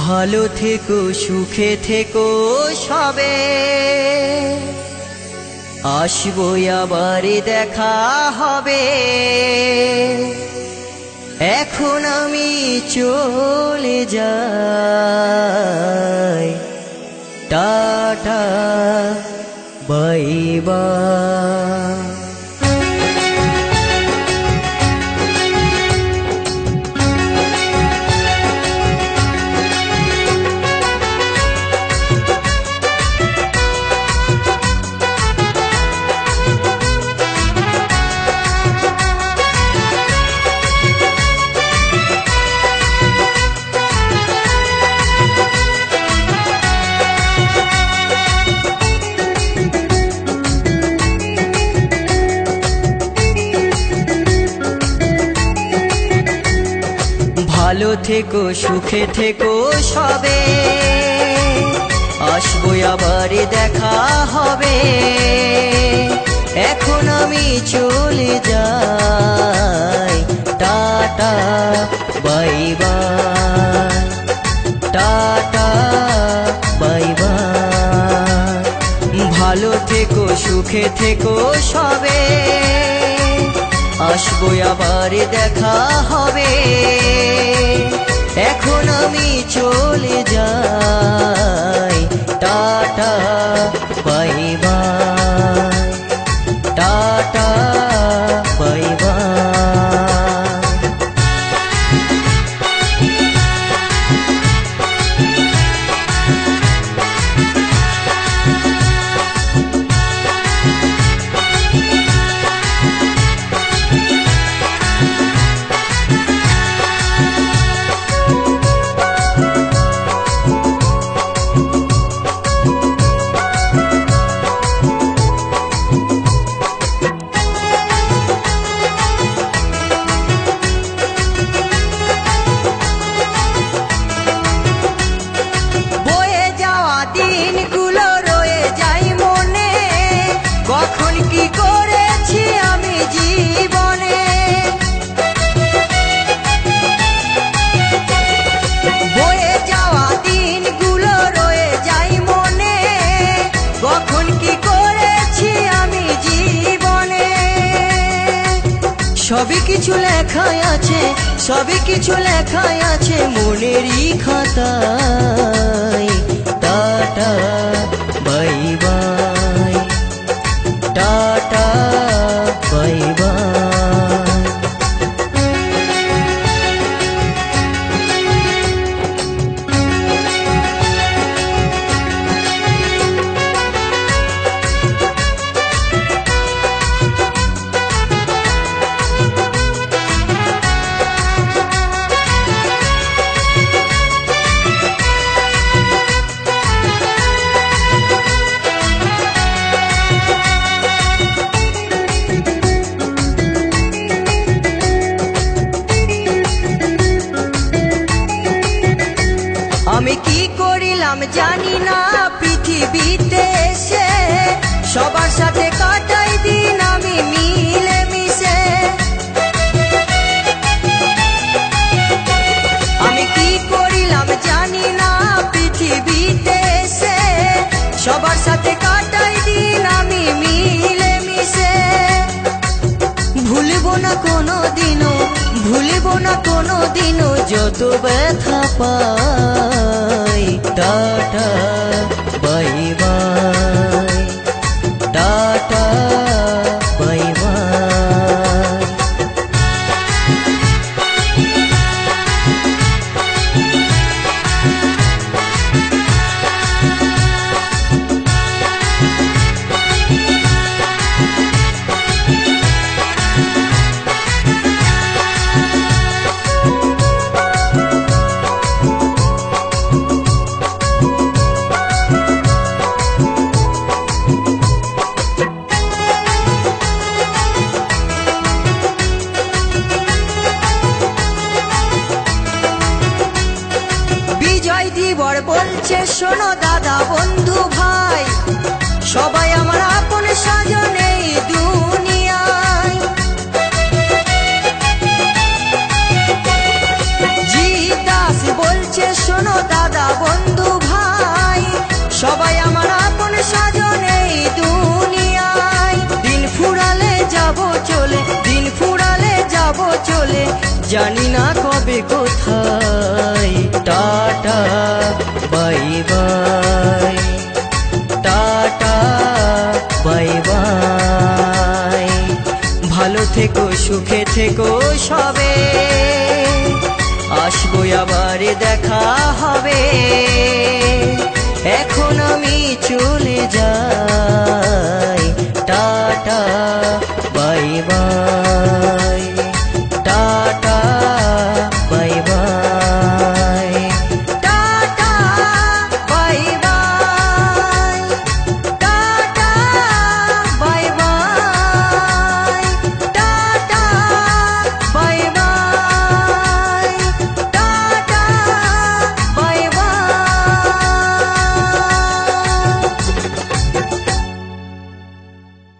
ভালো থেকো সুখে থেকো সবে, আসবো আবার দেখা হবে। এখন আমি চলে যাই, টাটা বাই বাই। ভালো থেকো সুখে থেকো সবে, আসবো আবার দেখা হবে। এখন আমি চলে যাই, tata bye bye, tata bye by. ভালো থেকো সুখে থেকো সবে, আসবো আবার দেখা হবে। এখন আমি চলে যাই, tata bye bye, tata bye by. দিনগুলো রয়ে যায় মনে, কখন কি করেছি আমি জীবনে। বয়ে যাওয়া দিনগুলো রয়ে যায় মনে, কখন কি করেছি আমি জীবনে। সবই কিছু লেখাই আছে, সবই কিছু লেখাই আছে মনেরই খাতায়। Tata bye bye, tata bye by. আমি কি করিলাম জানি না পৃথিবীতে এসে, সবার সাথে কাটাই দিন আমি মিলে মিশে। আমি কি করিলাম জানি না পৃথিবীতে এসে, সবার সাথে কাটাই দিন আমি মিলে মিশে। ভুলবো না কোনো দিনও, ভুলবো না কোনো দিনও যত ব্যথা পাই। Tata bye bye, tata bye bye. দিবর বলছে শোনো দাদা বন্ধু ভাই, সবাই আমার আপন স্বজন এই দুনিয়ায়। জিদা জানি না কবে কোথায়। Tata bye bye, tata bye by. ভালো থেকো, সুখে থেকো সবে, আসবো আবার দেখা হবে। এখন আমি চলে যাই, টাটা বাই বাই।